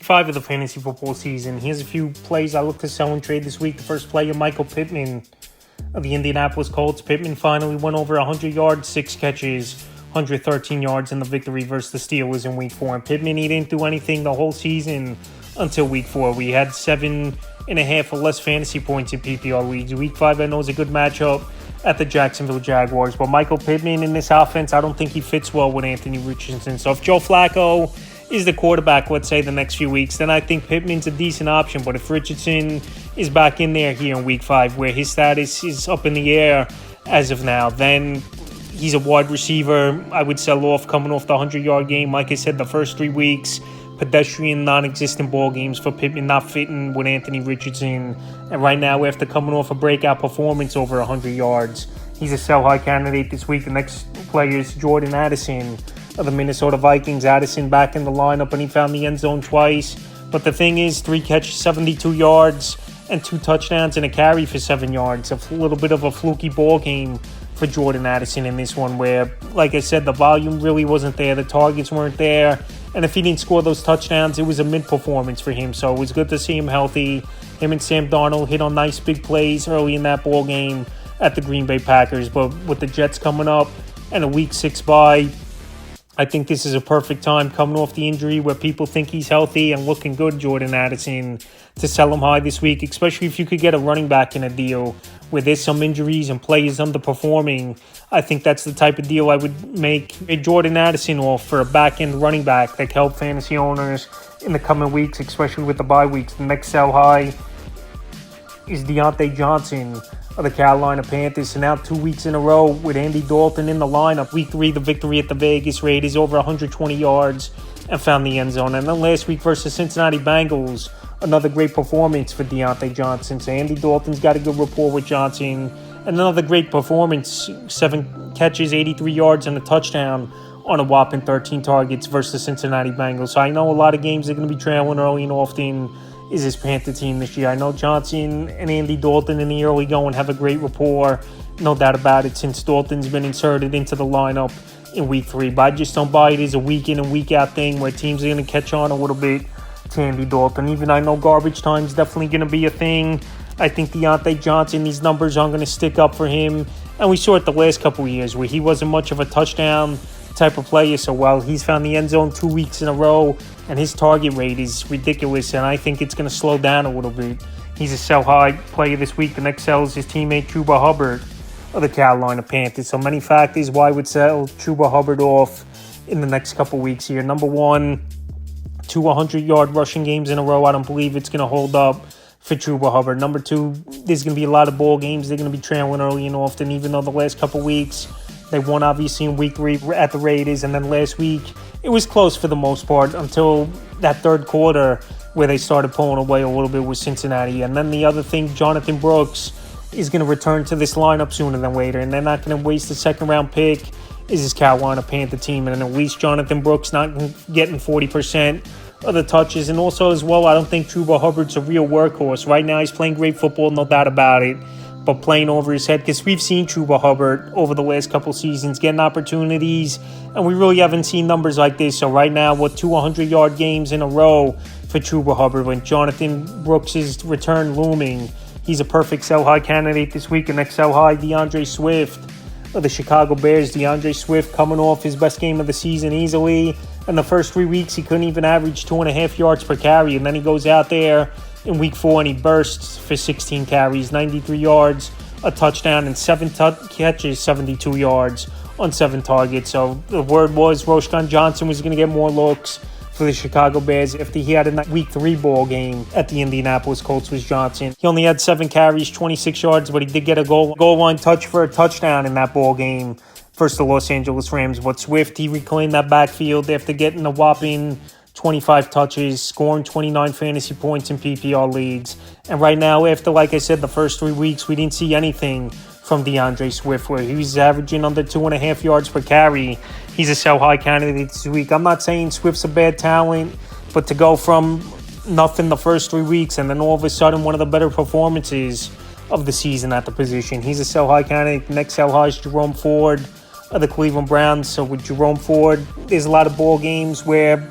5 of the fantasy football season. Here's a few plays I look to sell and trade this week. The first player, Michael Pittman of the Indianapolis Colts. Pittman finally went over 100 yards, 6 catches, 113 yards in the victory versus the Steelers in Week 4. And Pittman, he didn't do anything the whole season until Week 4. We had 7.5 or less fantasy points in PPR leagues. Week 5, I know, is a good matchup at the Jacksonville Jaguars. But Michael Pittman in this offense, I don't think he fits well with Anthony Richardson. So if Joe Flacco is the quarterback, let's say, the next few weeks, then I think Pittman's a decent option. But if Richardson is back in there here in Week 5, where his status is up in the air as of now, then he's a wide receiver I would sell off coming off the 100-yard game. Like I said, the first 3 weeks, pedestrian, non-existent ball games for Pittman, not fitting with Anthony Richardson. And right now, after coming off a breakout performance over 100 yards, he's a sell-high candidate this week. The next player is Jordan Addison of the Minnesota Vikings. Addison back in the lineup, and he found the end zone twice. But the thing is, 3 catches, 72 yards, and 2 touchdowns and a carry for 7 yards. A little bit of a fluky ball game for Jordan Addison in this one, where, like I said, the volume really wasn't there. The targets weren't there. And if he didn't score those touchdowns, it was a mid-performance for him. So it was good to see him healthy. Him and Sam Darnold hit on nice big plays early in that ball game at the Green Bay Packers. But with the Jets coming up and a Week 6 bye, I think this is a perfect time, coming off the injury where people think he's healthy and looking good, Jordan Addison, to sell him high this week, especially if you could get a running back in a deal where there's some injuries and players underperforming. I think that's the type of deal I would make Jordan Addison off for a back-end running back that can help fantasy owners in the coming weeks, especially with the bye weeks. The next sell high is Deontay Johnson of the Carolina Panthers. So now 2 weeks in a row with Andy Dalton in the lineup. Week 3, the victory at the Vegas Raiders, over 120 yards and found the end zone. And then last week versus Cincinnati Bengals, another great performance for Deontay Johnson. So Andy Dalton's got a good rapport with Johnson. And another great performance, 7 catches, 83 yards, and a touchdown on a whopping 13 targets versus the Cincinnati Bengals. So I know a lot of games they're going to be trailing early and often is his Panther team this year. I know Johnson and Andy Dalton in the early going have a great rapport, no doubt about it, since Dalton's been inserted into the lineup in Week 3. But I just don't buy it as a week in and week out thing where teams are going to catch on a little bit to Andy Dalton. Even I know garbage time is definitely going to be a thing. I think Deontay Johnson, these numbers aren't going to stick up for him. And we saw it the last couple of years where he wasn't much of a touchdown type of player. So while he's found the end zone 2 weeks in a row and his target rate is ridiculous, and I think it's going to slow down a little bit, he's a sell-high player this week. The next sell is his teammate Chuba Hubbert of the Carolina Panthers. So many factors why I would sell Chuba Hubbert off in the next couple weeks here. Number one, 2 100-yard rushing games in a row. I don't believe it's going to hold up for Chuba Hubbert. Number 2, there's going to be a lot of ball games. They're going to be trailing early and often, even though the last couple weeks they won obviously in Week 3 at the Raiders, and then last week it was close for the most part until that third quarter where they started pulling away a little bit with Cincinnati. And then the other thing, Jonathan Brooks is going to return to this lineup sooner than later, and they're not going to waste a second-round pick. Is this Carolina Panther team, and at least Jonathan Brooks not getting 40% of the touches. And also as well, I don't think Chuba Hubbert's a real workhorse. Right now he's playing great football, no doubt about it, but playing over his head, because we've seen Chuba Hubbert over the last couple seasons getting opportunities, and we really haven't seen numbers like this. So right now, with 2 100-yard games in a row for Chuba Hubbert, when Jonathan Brooks' return looming, he's a perfect sell-high candidate this week. And next sell-high, DeAndre Swift of the Chicago Bears. DeAndre Swift coming off his best game of the season easily. In the first 3 weeks, he couldn't even average 2.5 yards per carry, and then he goes out there in Week 4 and he bursts for 16 carries, 93 yards, a touchdown, and 7 catches, 72 yards on 7 targets. So the word was Roschon Johnson was going to get more looks for the Chicago Bears after he had a Week 3 ball game at the Indianapolis Colts with Johnson. He only had 7 carries, 26 yards, but he did get a goal line touch for a touchdown in that ball game versus the Los Angeles Rams. But Swift, he reclaimed that backfield after getting a whopping 25 touches, scoring 29 fantasy points in PPR leagues. And right now, after, like I said, the first 3 weeks, we didn't see anything from DeAndre Swift, where he was averaging under 2.5 yards per carry. He's a sell-high candidate this week. I'm not saying Swift's a bad talent, but to go from nothing the first 3 weeks and then all of a sudden one of the better performances of the season at the position, he's a sell-high candidate. Next sell-high is Jerome Ford of the Cleveland Browns. So with Jerome Ford, there's a lot of ball games where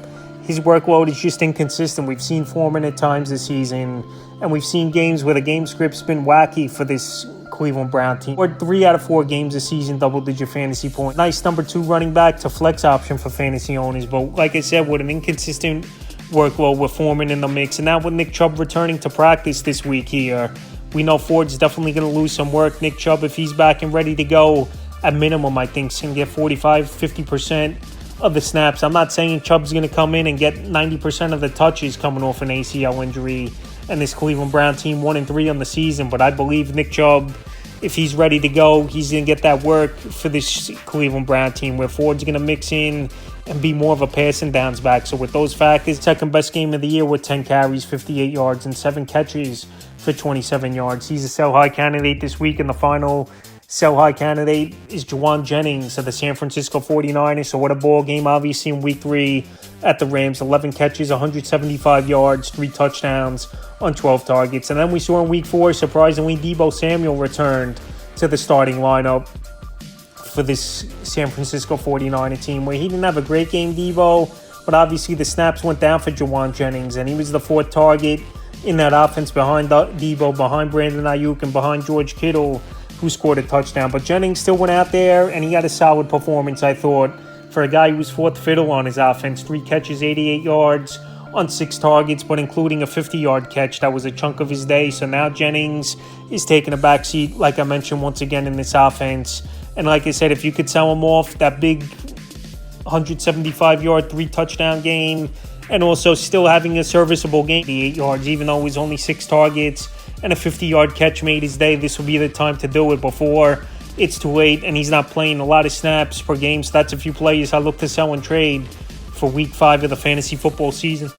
his workload is just inconsistent. We've seen Foreman at times this season, and we've seen games where the game script's been wacky for this Cleveland Brown team. Or 3 out of 4 games this season, double-digit fantasy point. Nice number 2 running back to flex option for fantasy owners. But like I said, with an inconsistent workload with Foreman in the mix, and now with Nick Chubb returning to practice this week here, we know Ford's definitely going to lose some work. Nick Chubb, if he's back and ready to go, at minimum, I think, can get 45-50% of the snaps. I'm not saying Chubb's going to come in and get 90% of the touches coming off an ACL injury, and this Cleveland Brown team 1-3 on the season, but I believe Nick Chubb, if he's ready to go, he's going to get that work for this Cleveland Brown team, where Ford's going to mix in and be more of a passing downs back. So with those factors, second best game of the year with 10 carries, 58 yards, and 7 catches for 27 yards. He's a sell-high candidate this week, and the final sell-high candidate is Jaan Jennings of the San Francisco 49ers. So what a ball game, obviously, in Week 3 at the Rams. 11 catches, 175 yards, 3 touchdowns on 12 targets. And then we saw in Week 4, surprisingly, Deebo Samuel returned to the starting lineup for this San Francisco 49er team, where he didn't have a great game, Deebo, but obviously the snaps went down for Jaan Jennings, and he was the 4th target in that offense behind Deebo, behind Brandon Ayuk, and behind George Kittle, who scored a touchdown. But Jennings still went out there, and he had a solid performance, I thought, for a guy who was 4th fiddle on his offense. 3 catches, 88 yards on 6 targets, but including a 50-yard catch. That was a chunk of his day. So now Jennings is taking a backseat, like I mentioned, once again in this offense. And like I said, if you could sell him off, that big 175-yard, 3-touchdown game, and also still having a serviceable game, 88 yards, even though it was only 6 targets and a 50-yard catch made his day, this will be the time to do it before it's too late, and he's not playing a lot of snaps per game. So that's a few players I look to sell and trade for Week 5 of the fantasy football season.